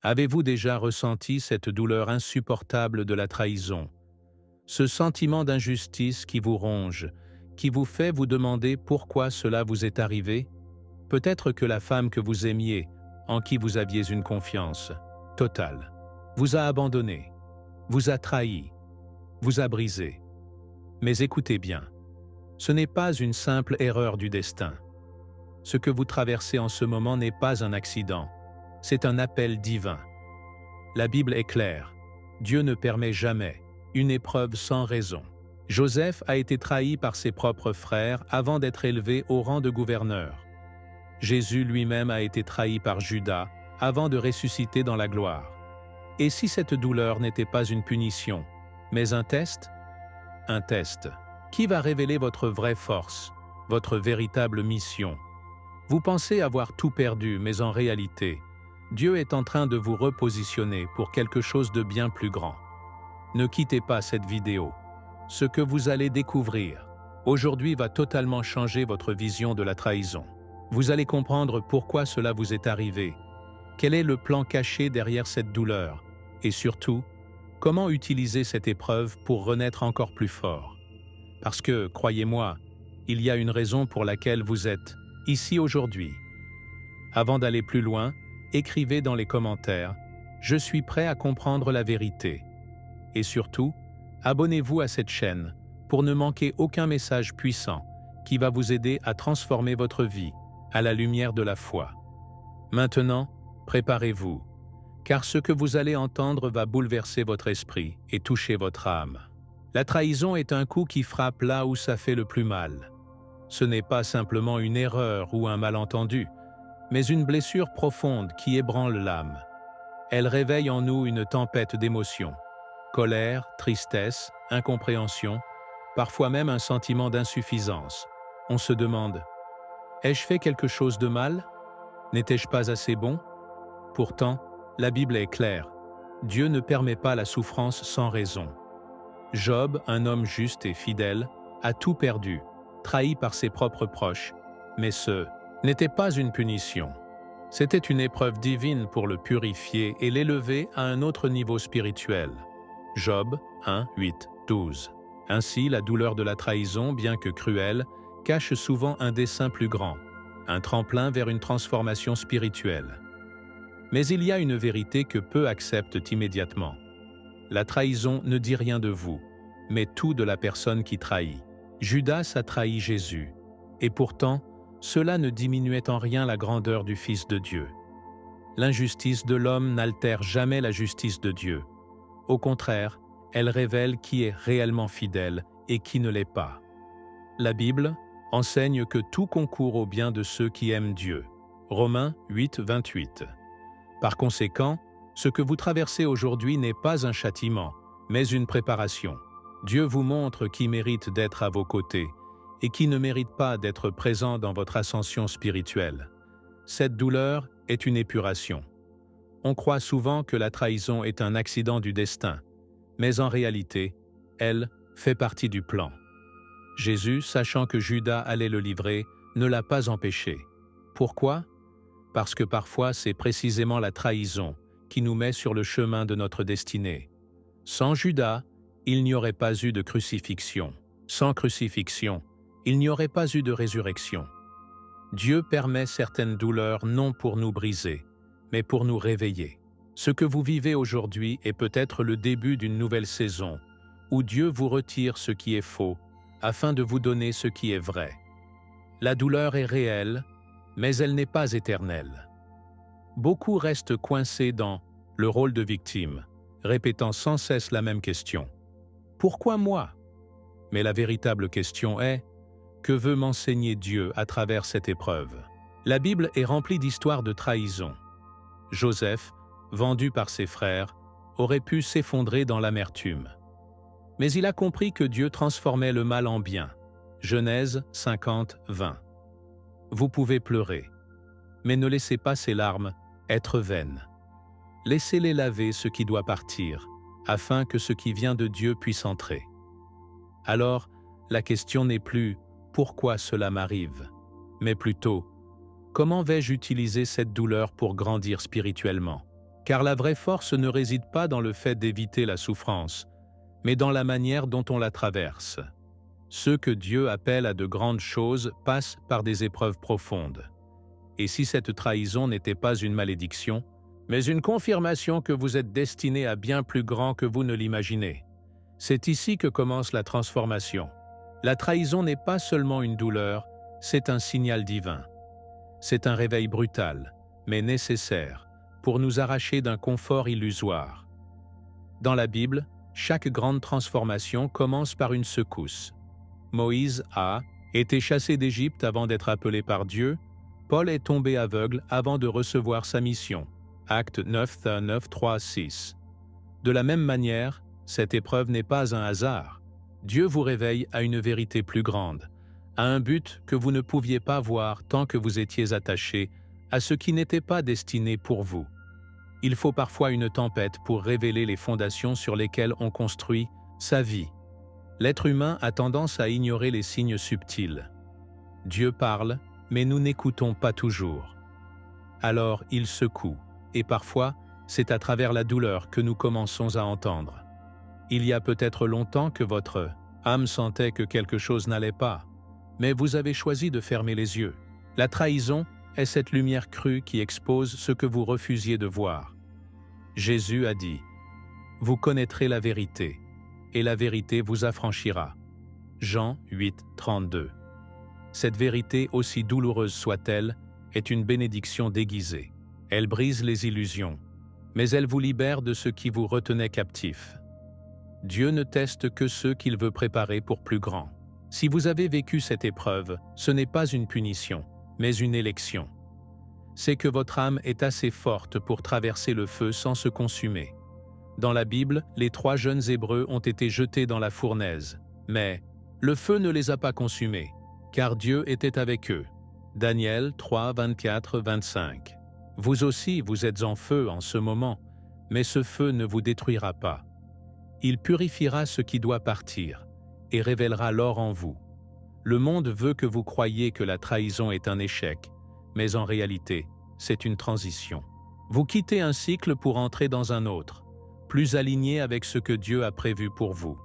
Avez-vous déjà ressenti cette douleur insupportable de la trahison, ce sentiment d'injustice qui vous ronge, qui vous fait vous demander pourquoi cela vous est arrivé? Peut-être que la femme que vous aimiez, en qui vous aviez une confiance totale, vous a abandonné, vous a trahi, vous a brisé. Mais écoutez bien, ce n'est pas une simple erreur du destin. Ce que vous traversez en ce moment n'est pas un accident, c'est un appel divin. La Bible est claire, Dieu ne permet jamais une épreuve sans raison. Joseph a été trahi par ses propres frères avant d'être élevé au rang de gouverneur. Jésus lui-même a été trahi par Judas avant de ressusciter dans la gloire. Et si cette douleur n'était pas une punition, mais un test? Un test qui va révéler votre vraie force, votre véritable mission. Vous pensez avoir tout perdu, mais en réalité, Dieu est en train de vous repositionner pour quelque chose de bien plus grand. Ne quittez pas cette vidéo. Ce que vous allez découvrir aujourd'hui va totalement changer votre vision de la trahison. Vous allez comprendre pourquoi cela vous est arrivé, quel est le plan caché derrière cette douleur, et surtout, comment utiliser cette épreuve pour renaître encore plus fort. Parce que, croyez-moi, il y a une raison pour laquelle vous êtes ici aujourd'hui. Avant d'aller plus loin, écrivez dans les commentaires « Je suis prêt à comprendre la vérité ». Et surtout, abonnez-vous à cette chaîne pour ne manquer aucun message puissant qui va vous aider à transformer votre vie à la lumière de la foi. Maintenant, préparez-vous, car ce que vous allez entendre va bouleverser votre esprit et toucher votre âme. La trahison est un coup qui frappe là où ça fait le plus mal. Ce n'est pas simplement une erreur ou un malentendu, mais une blessure profonde qui ébranle l'âme. Elle réveille en nous une tempête d'émotions. Colère, tristesse, incompréhension, parfois même un sentiment d'insuffisance. On se demande « Ai-je fait quelque chose de mal? N'étais-je pas assez bon ?» Pourtant, la Bible est claire. Dieu ne permet pas la souffrance sans raison. Job, un homme juste et fidèle, a tout perdu, trahi par ses propres proches. Mais ce n'était pas une punition. C'était une épreuve divine pour le purifier et l'élever à un autre niveau spirituel. Job 1, 8, 12. Ainsi, la douleur de la trahison, bien que cruelle, cache souvent un dessein plus grand, un tremplin vers une transformation spirituelle. Mais il y a une vérité que peu acceptent immédiatement. La trahison ne dit rien de vous, mais tout de la personne qui trahit. Judas a trahi Jésus, et pourtant, cela ne diminuait en rien la grandeur du Fils de Dieu. L'injustice de l'homme n'altère jamais la justice de Dieu. Au contraire, elle révèle qui est réellement fidèle et qui ne l'est pas. La Bible enseigne que tout concourt au bien de ceux qui aiment Dieu. Romains 8, 28. Par conséquent, ce que vous traversez aujourd'hui n'est pas un châtiment, mais une préparation. Dieu vous montre qui mérite d'être à vos côtés et qui ne mérite pas d'être présent dans votre ascension spirituelle. Cette douleur est une épuration. On croit souvent que la trahison est un accident du destin, mais en réalité, elle fait partie du plan. Jésus, sachant que Judas allait le livrer, ne l'a pas empêché. Pourquoi? Parce que parfois c'est précisément la trahison qui nous met sur le chemin de notre destinée. Sans Judas, il n'y aurait pas eu de crucifixion. Sans crucifixion, il n'y aurait pas eu de résurrection. Dieu permet certaines douleurs non pour nous briser, mais pour nous réveiller. Ce que vous vivez aujourd'hui est peut-être le début d'une nouvelle saison, où Dieu vous retire ce qui est faux, afin de vous donner ce qui est vrai. La douleur est réelle, mais elle n'est pas éternelle. Beaucoup restent coincés dans le rôle de victime, répétant sans cesse la même question. Pourquoi moi? Mais la véritable question est, que veut m'enseigner Dieu à travers cette épreuve? La Bible est remplie d'histoires de trahison. Joseph, vendu par ses frères, aurait pu s'effondrer dans l'amertume. Mais il a compris que Dieu transformait le mal en bien. Genèse 50, 20. Vous pouvez pleurer, mais ne laissez pas ces larmes être vaines. Laissez-les laver ce qui doit partir, afin que ce qui vient de Dieu puisse entrer. Alors, la question n'est plus « pourquoi cela m'arrive ?», mais plutôt « comment vais-je utiliser cette douleur pour grandir spirituellement ?» car la vraie force ne réside pas dans le fait d'éviter la souffrance, mais dans la manière dont on la traverse. Ceux que Dieu appelle à de grandes choses passent par des épreuves profondes. Et si cette trahison n'était pas une malédiction, mais une confirmation que vous êtes destiné à bien plus grand que vous ne l'imaginez. C'est ici que commence la transformation. La trahison n'est pas seulement une douleur, c'est un signal divin. C'est un réveil brutal, mais nécessaire, pour nous arracher d'un confort illusoire. Dans la Bible, chaque grande transformation commence par une secousse. Moïse a été chassé d'Égypte avant d'être appelé par Dieu. Paul est tombé aveugle avant de recevoir sa mission. Actes 9, 9, 3, 6. De la même manière, cette épreuve n'est pas un hasard. Dieu vous réveille à une vérité plus grande, à un but que vous ne pouviez pas voir tant que vous étiez attaché à ce qui n'était pas destiné pour vous. Il faut parfois une tempête pour révéler les fondations sur lesquelles on construit sa vie. L'être humain a tendance à ignorer les signes subtils. Dieu parle, mais nous n'écoutons pas toujours. Alors il secoue, et parfois, c'est à travers la douleur que nous commençons à entendre. Il y a peut-être longtemps que votre âme sentait que quelque chose n'allait pas, mais vous avez choisi de fermer les yeux. La trahison est cette lumière crue qui expose ce que vous refusiez de voir. Jésus a dit « Vous connaîtrez la vérité, et la vérité vous affranchira. » Jean 8, 32. Cette vérité, aussi douloureuse soit-elle, est une bénédiction déguisée. Elle brise les illusions, mais elle vous libère de ce qui vous retenait captif. Dieu ne teste que ceux qu'il veut préparer pour plus grand. Si vous avez vécu cette épreuve, ce n'est pas une punition, mais une élection. C'est que votre âme est assez forte pour traverser le feu sans se consumer. Dans la Bible, les 3 jeunes Hébreux ont été jetés dans la fournaise, mais le feu ne les a pas consumés, car Dieu était avec eux. Daniel 3, 24, 25. Vous aussi, vous êtes en feu en ce moment, mais ce feu ne vous détruira pas. Il purifiera ce qui doit partir et révélera l'or en vous. Le monde veut que vous croyiez que la trahison est un échec, mais en réalité, c'est une transition. Vous quittez un cycle pour entrer dans un autre, plus aligné avec ce que Dieu a prévu pour vous.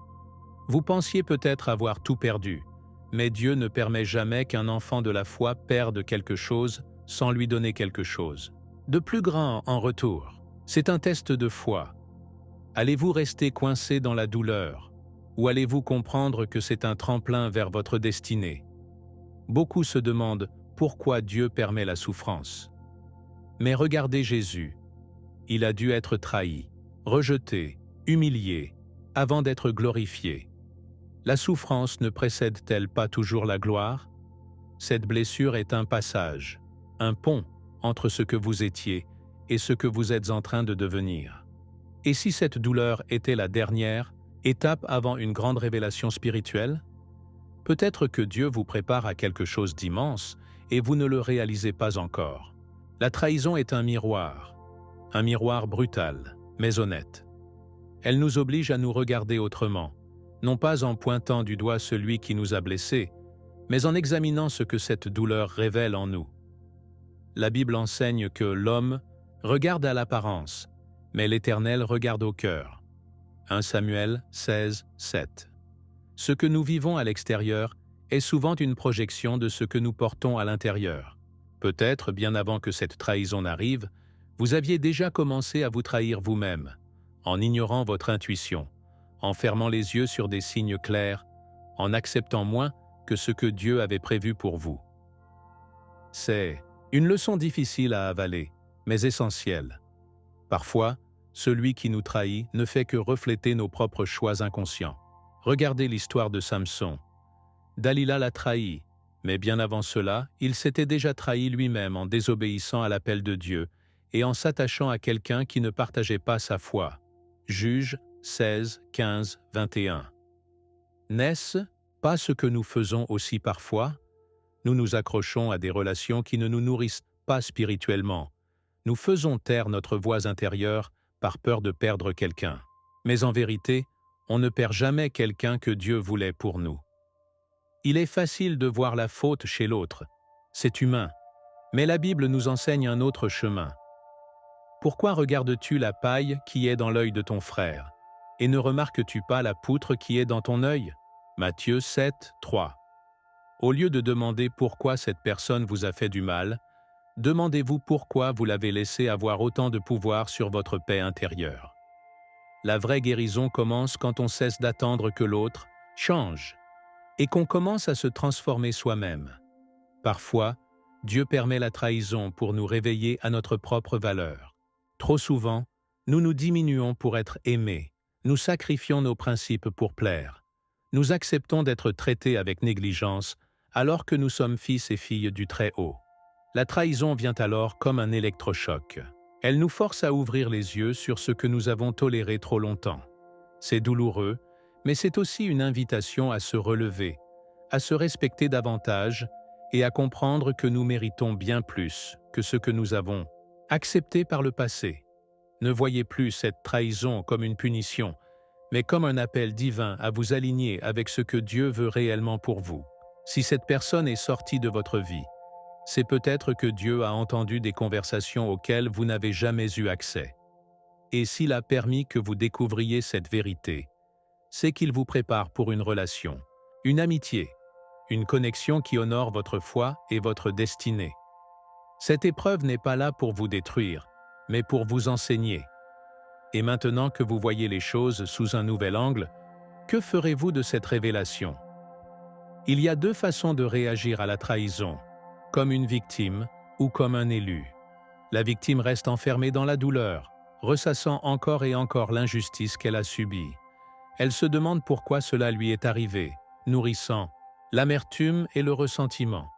Vous pensiez peut-être avoir tout perdu, mais Dieu ne permet jamais qu'un enfant de la foi perde quelque chose sans lui donner quelque chose de plus grand en retour. C'est un test de foi. Allez-vous rester coincé dans la douleur, ou allez-vous comprendre que c'est un tremplin vers votre destinée? Beaucoup se demandent pourquoi Dieu permet la souffrance. Mais regardez Jésus. Il a dû être trahi, rejeté, humilié, avant d'être glorifié. La souffrance ne précède-t-elle pas toujours la gloire? Cette blessure est un passage, un pont entre ce que vous étiez et ce que vous êtes en train de devenir. Et si cette douleur était la dernière étape avant une grande révélation spirituelle? Peut-être que Dieu vous prépare à quelque chose d'immense et vous ne le réalisez pas encore. La trahison est un miroir brutal, mais honnête. Elle nous oblige à nous regarder autrement, non pas en pointant du doigt celui qui nous a blessés, mais en examinant ce que cette douleur révèle en nous. La Bible enseigne que l'homme regarde à l'apparence, mais l'Éternel regarde au cœur. 1 Samuel 16, 7. Ce que nous vivons à l'extérieur est souvent une projection de ce que nous portons à l'intérieur. Peut-être, bien avant que cette trahison n'arrive, vous aviez déjà commencé à vous trahir vous-même, en ignorant votre intuition, en fermant les yeux sur des signes clairs, en acceptant moins que ce que Dieu avait prévu pour vous. C'est une leçon difficile à avaler, mais essentielle. Parfois, celui qui nous trahit ne fait que refléter nos propres choix inconscients. Regardez l'histoire de Samson. Dalila l'a trahi, mais bien avant cela, il s'était déjà trahi lui-même en désobéissant à l'appel de Dieu et en s'attachant à quelqu'un qui ne partageait pas sa foi. Juges 16, 15, 21. N'est-ce pas ce que nous faisons aussi parfois? Nous nous accrochons à des relations qui ne nous nourrissent pas spirituellement. Nous faisons taire notre voix intérieure par peur de perdre quelqu'un. Mais en vérité, on ne perd jamais quelqu'un que Dieu voulait pour nous. Il est facile de voir la faute chez l'autre. C'est humain. Mais la Bible nous enseigne un autre chemin. Pourquoi regardes-tu la paille qui est dans l'œil de ton frère, et ne remarques-tu pas la poutre qui est dans ton œil? Matthieu 7, 3. Au lieu de demander pourquoi cette personne vous a fait du mal, demandez-vous pourquoi vous l'avez laissé avoir autant de pouvoir sur votre paix intérieure. La vraie guérison commence quand on cesse d'attendre que l'autre change et qu'on commence à se transformer soi-même. Parfois, Dieu permet la trahison pour nous réveiller à notre propre valeur. Trop souvent, nous nous diminuons pour être aimés, nous sacrifions nos principes pour plaire. Nous acceptons d'être traités avec négligence alors que nous sommes fils et filles du Très-Haut. La trahison vient alors comme un électrochoc. Elle nous force à ouvrir les yeux sur ce que nous avons toléré trop longtemps. C'est douloureux, mais c'est aussi une invitation à se relever, à se respecter davantage et à comprendre que nous méritons bien plus que ce que nous avons accepté par le passé. Ne voyez plus cette trahison comme une punition, mais comme un appel divin à vous aligner avec ce que Dieu veut réellement pour vous. Si cette personne est sortie de votre vie, c'est peut-être que Dieu a entendu des conversations auxquelles vous n'avez jamais eu accès. Et s'il a permis que vous découvriez cette vérité, c'est qu'il vous prépare pour une relation, une amitié, une connexion qui honore votre foi et votre destinée. Cette épreuve n'est pas là pour vous détruire, mais pour vous enseigner. Et maintenant que vous voyez les choses sous un nouvel angle, que ferez-vous de cette révélation? Il y a deux façons de réagir à la trahison, comme une victime ou comme un élu. La victime reste enfermée dans la douleur, ressassant encore et encore l'injustice qu'elle a subie. Elle se demande pourquoi cela lui est arrivé, nourrissant l'amertume et le ressentiment.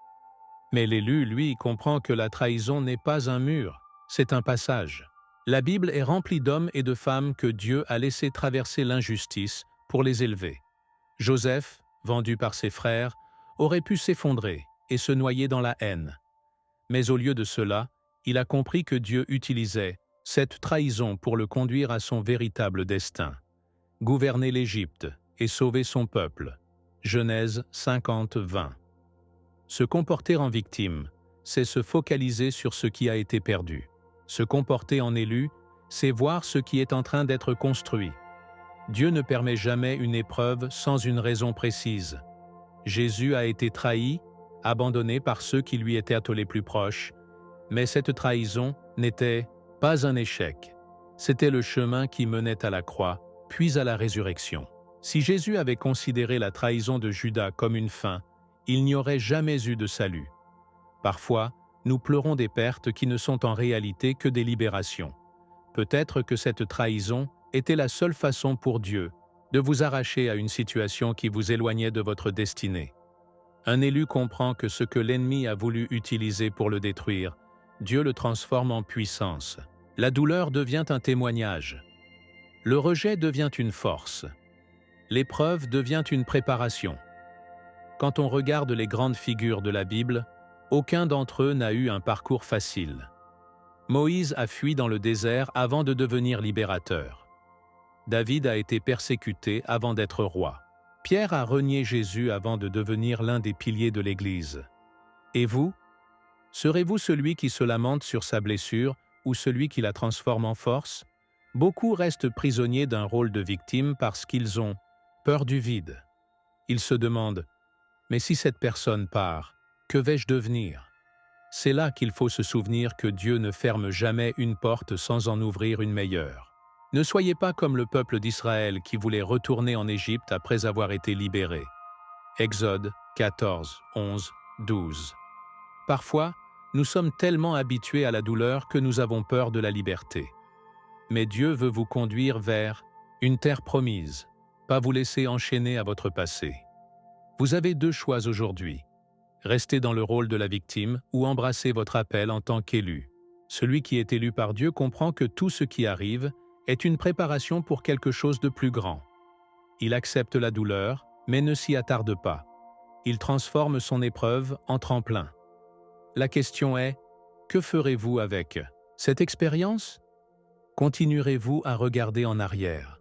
Mais l'élu, lui, comprend que la trahison n'est pas un mur, c'est un passage. La Bible est remplie d'hommes et de femmes que Dieu a laissé traverser l'injustice pour les élever. Joseph, vendu par ses frères, aurait pu s'effondrer et se noyer dans la haine. Mais au lieu de cela, il a compris que Dieu utilisait cette trahison pour le conduire à son véritable destin. Gouverner l'Égypte et sauver son peuple. Genèse 50, 20. Se comporter en victime, c'est se focaliser sur ce qui a été perdu. Se comporter en élu, c'est voir ce qui est en train d'être construit. Dieu ne permet jamais une épreuve sans une raison précise. Jésus a été trahi, abandonné par ceux qui lui étaient les plus proches, mais cette trahison n'était pas un échec. C'était le chemin qui menait à la croix, puis à la résurrection. Si Jésus avait considéré la trahison de Judas comme une fin, il n'y aurait jamais eu de salut. Parfois, nous pleurons des pertes qui ne sont en réalité que des libérations. Peut-être que cette trahison était la seule façon pour Dieu de vous arracher à une situation qui vous éloignait de votre destinée. Un élu comprend que ce que l'ennemi a voulu utiliser pour le détruire, Dieu le transforme en puissance. La douleur devient un témoignage. Le rejet devient une force. L'épreuve devient une préparation. Quand on regarde les grandes figures de la Bible, aucun d'entre eux n'a eu un parcours facile. Moïse a fui dans le désert avant de devenir libérateur. David a été persécuté avant d'être roi. Pierre a renié Jésus avant de devenir l'un des piliers de l'Église. Et vous? Serez-vous celui qui se lamente sur sa blessure ou celui qui la transforme en force? Beaucoup restent prisonniers d'un rôle de victime parce qu'ils ont peur du vide. Ils se demandent « Mais si cette personne part, que vais-je devenir ?» C'est là qu'il faut se souvenir que Dieu ne ferme jamais une porte sans en ouvrir une meilleure. Ne soyez pas comme le peuple d'Israël qui voulait retourner en Égypte après avoir été libéré. Exode 14, 11, 12. Parfois, nous sommes tellement habitués à la douleur que nous avons peur de la liberté. Mais Dieu veut vous conduire vers une terre promise, pas vous laisser enchaîner à votre passé. Vous avez deux choix aujourd'hui. Rester dans le rôle de la victime ou embrasser votre appel en tant qu'élu. Celui qui est élu par Dieu comprend que tout ce qui arrive est une préparation pour quelque chose de plus grand. Il accepte la douleur, mais ne s'y attarde pas. Il transforme son épreuve en tremplin. La question est, que ferez-vous avec cette expérience? Continuerez-vous à regarder en arrière?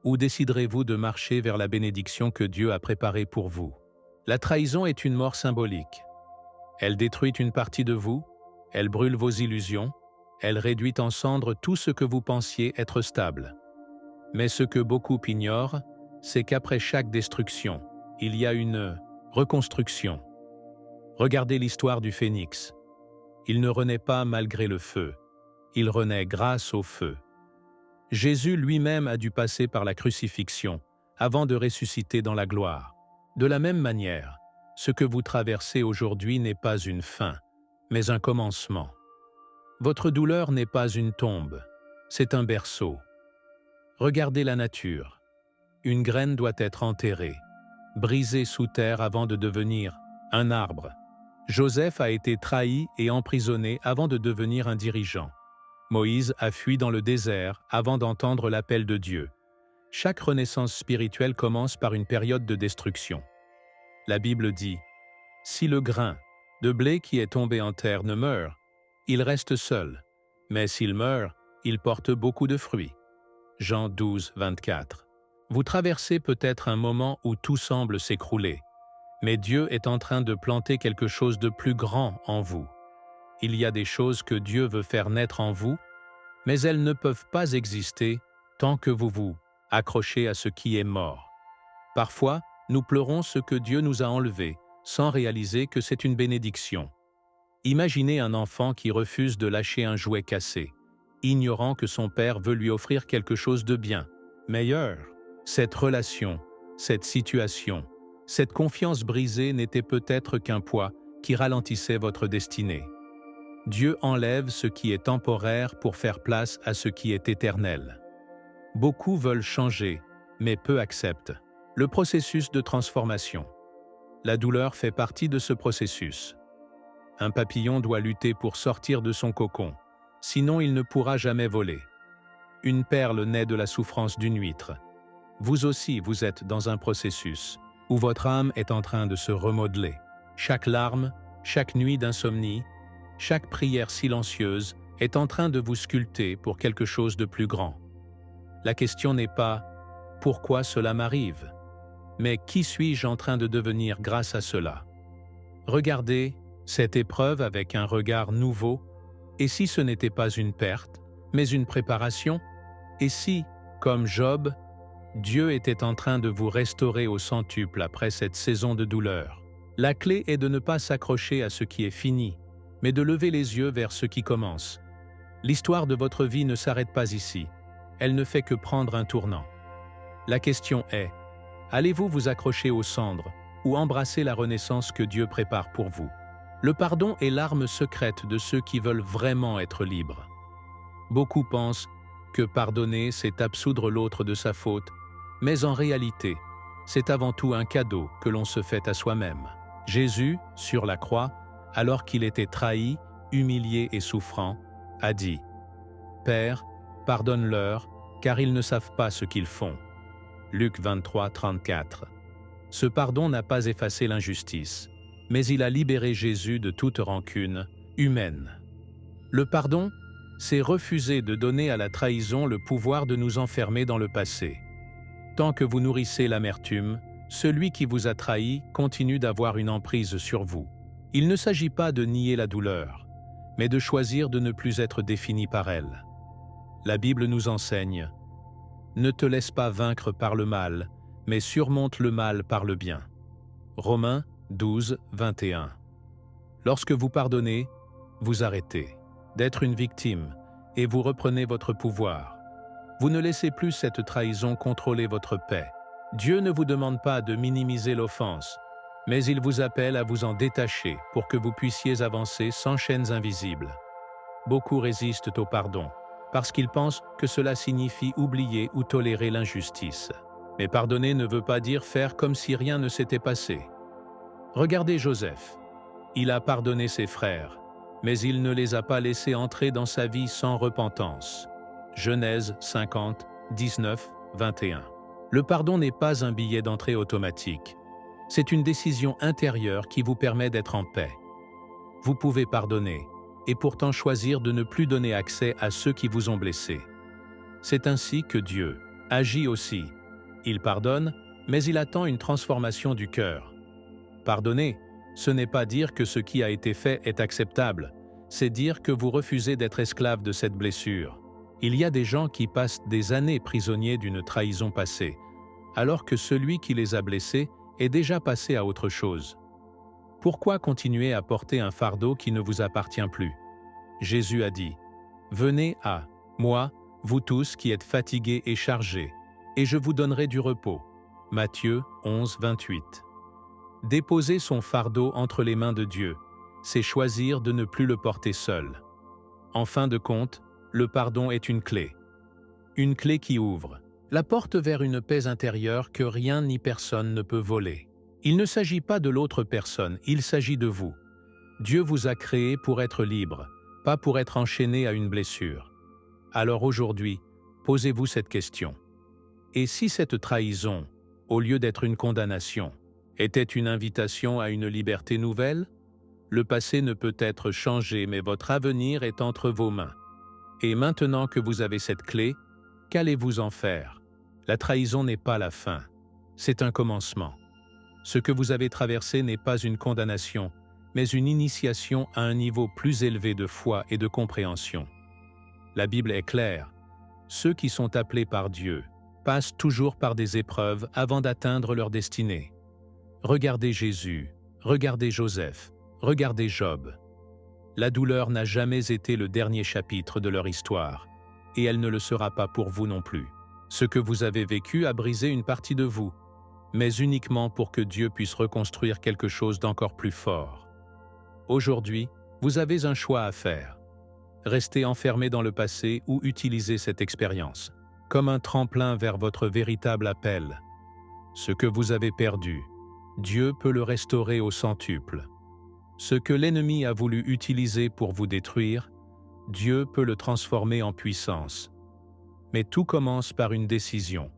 Ou déciderez-vous de marcher vers la bénédiction que Dieu a préparée pour vous? La trahison est une mort symbolique. Elle détruit une partie de vous, elle brûle vos illusions, Elle réduit en cendres tout ce que vous pensiez être stable. Mais ce que beaucoup ignorent, c'est qu'après chaque destruction, il y a une reconstruction. Regardez l'histoire du phénix. Il ne renaît pas malgré le feu. Il renaît grâce au feu. Jésus lui-même a dû passer par la crucifixion avant de ressusciter dans la gloire. De la même manière, ce que vous traversez aujourd'hui n'est pas une fin, mais un commencement. Votre douleur n'est pas une tombe, c'est un berceau. Regardez la nature. Une graine doit être enterrée, brisée sous terre avant de devenir un arbre. Joseph a été trahi et emprisonné avant de devenir un dirigeant. Moïse a fui dans le désert avant d'entendre l'appel de Dieu. Chaque renaissance spirituelle commence par une période de destruction. La Bible dit « Si le grain de blé qui est tombé en terre ne meurt, il reste seul, mais s'il meurt, il porte beaucoup de fruits. » Jean 12, 24. Vous traversez peut-être un moment où tout semble s'écrouler, mais Dieu est en train de planter quelque chose de plus grand en vous. Il y a des choses que Dieu veut faire naître en vous, mais elles ne peuvent pas exister tant que vous vous accrochez à ce qui est mort. Parfois, nous pleurons ce que Dieu nous a enlevé, sans réaliser que c'est une bénédiction. Imaginez un enfant qui refuse de lâcher un jouet cassé, ignorant que son père veut lui offrir quelque chose de bien, meilleur. Cette relation, cette situation, cette confiance brisée n'était peut-être qu'un poids qui ralentissait votre destinée. Dieu enlève ce qui est temporaire pour faire place à ce qui est éternel. Beaucoup veulent changer, mais peu acceptent. Le processus de transformation. La douleur fait partie de ce processus. Un papillon doit lutter pour sortir de son cocon, sinon il ne pourra jamais voler. Une perle naît de la souffrance d'une huître. Vous aussi, vous êtes dans un processus où votre âme est en train de se remodeler. Chaque larme, chaque nuit d'insomnie, chaque prière silencieuse est en train de vous sculpter pour quelque chose de plus grand. La question n'est pas « pourquoi cela m'arrive ?», mais « qui suis-je en train de devenir grâce à cela ?» Regardez cette épreuve avec un regard nouveau, et si ce n'était pas une perte, mais une préparation, et si, comme Job, Dieu était en train de vous restaurer au centuple après cette saison de douleur. La clé est de ne pas s'accrocher à ce qui est fini, mais de lever les yeux vers ce qui commence. L'histoire de votre vie ne s'arrête pas ici, elle ne fait que prendre un tournant. La question est, allez-vous vous accrocher aux cendres ou embrasser la renaissance que Dieu prépare pour vous? Le pardon est l'arme secrète de ceux qui veulent vraiment être libres. Beaucoup pensent que pardonner, c'est absoudre l'autre de sa faute, mais en réalité, c'est avant tout un cadeau que l'on se fait à soi-même. Jésus, sur la croix, alors qu'il était trahi, humilié et souffrant, a dit « Père, pardonne-leur, car ils ne savent pas ce qu'ils font. » Luc 23, 34. Ce pardon n'a pas effacé l'injustice, mais il a libéré Jésus de toute rancune humaine. Le pardon, c'est refuser de donner à la trahison le pouvoir de nous enfermer dans le passé. Tant que vous nourrissez l'amertume, celui qui vous a trahi continue d'avoir une emprise sur vous. Il ne s'agit pas de nier la douleur, mais de choisir de ne plus être défini par elle. La Bible nous enseigne « Ne te laisse pas vaincre par le mal, mais surmonte le mal par le bien. » Romains 12, 21. Lorsque vous pardonnez, vous arrêtez d'être une victime et vous reprenez votre pouvoir. Vous ne laissez plus cette trahison contrôler votre paix. Dieu ne vous demande pas de minimiser l'offense, mais il vous appelle à vous en détacher pour que vous puissiez avancer sans chaînes invisibles. Beaucoup résistent au pardon, parce qu'ils pensent que cela signifie oublier ou tolérer l'injustice. Mais pardonner ne veut pas dire faire comme si rien ne s'était passé. Regardez Joseph. Il a pardonné ses frères, mais il ne les a pas laissés entrer dans sa vie sans repentance. Genèse 50, 19, 21. Le pardon n'est pas un billet d'entrée automatique. C'est une décision intérieure qui vous permet d'être en paix. Vous pouvez pardonner, et pourtant choisir de ne plus donner accès à ceux qui vous ont blessé. C'est ainsi que Dieu agit aussi. Il pardonne, mais il attend une transformation du cœur. Pardonner, ce n'est pas dire que ce qui a été fait est acceptable, c'est dire que vous refusez d'être esclave de cette blessure. Il y a des gens qui passent des années prisonniers d'une trahison passée, alors que celui qui les a blessés est déjà passé à autre chose. Pourquoi continuer à porter un fardeau qui ne vous appartient plus? Jésus a dit, « Venez à moi, vous tous qui êtes fatigués et chargés, et je vous donnerai du repos. » Matthieu 11, 28. Déposer son fardeau entre les mains de Dieu, c'est choisir de ne plus le porter seul. En fin de compte, le pardon est une clé. Une clé qui ouvre la porte vers une paix intérieure que rien ni personne ne peut voler. Il ne s'agit pas de l'autre personne, il s'agit de vous. Dieu vous a créé pour être libre, pas pour être enchaîné à une blessure. Alors aujourd'hui, posez-vous cette question. Et si cette trahison, au lieu d'être une condamnation, était une invitation à une liberté nouvelle? Le passé ne peut être changé, mais votre avenir est entre vos mains. Et maintenant que vous avez cette clé, qu'allez-vous en faire? La trahison n'est pas la fin, c'est un commencement. Ce que vous avez traversé n'est pas une condamnation, mais une initiation à un niveau plus élevé de foi et de compréhension. La Bible est claire, ceux qui sont appelés par Dieu passent toujours par des épreuves avant d'atteindre leur destinée. Regardez Jésus, regardez Joseph, regardez Job. La douleur n'a jamais été le dernier chapitre de leur histoire, et elle ne le sera pas pour vous non plus. Ce que vous avez vécu a brisé une partie de vous, mais uniquement pour que Dieu puisse reconstruire quelque chose d'encore plus fort. Aujourd'hui, vous avez un choix à faire. Rester enfermé dans le passé ou utiliser cette expérience comme un tremplin vers votre véritable appel. Ce que vous avez perdu, Dieu peut le restaurer au centuple. Ce que l'ennemi a voulu utiliser pour vous détruire, Dieu peut le transformer en puissance. Mais tout commence par une décision,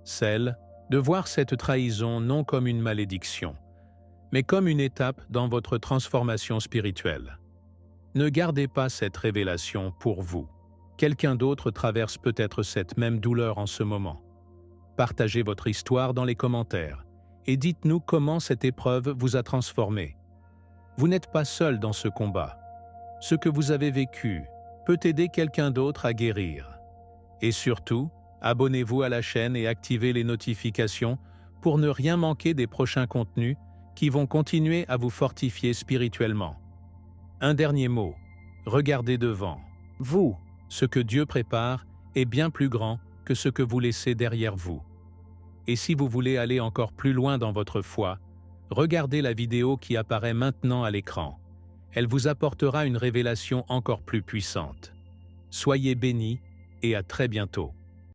celle de voir cette trahison non comme une malédiction, mais comme une étape dans votre transformation spirituelle. Ne gardez pas cette révélation pour vous. Quelqu'un d'autre traverse peut-être cette même douleur en ce moment. Partagez votre histoire dans les commentaires et dites-nous comment cette épreuve vous a transformé. Vous n'êtes pas seul dans ce combat. Ce que vous avez vécu peut aider quelqu'un d'autre à guérir. Et surtout, abonnez-vous à la chaîne et activez les notifications pour ne rien manquer des prochains contenus qui vont continuer à vous fortifier spirituellement. Un dernier mot, regardez devant. Vous, ce que Dieu prépare est bien plus grand que ce que vous laissez derrière vous. Et si vous voulez aller encore plus loin dans votre foi, regardez la vidéo qui apparaît maintenant à l'écran. Elle vous apportera une révélation encore plus puissante. Soyez bénis et à très bientôt.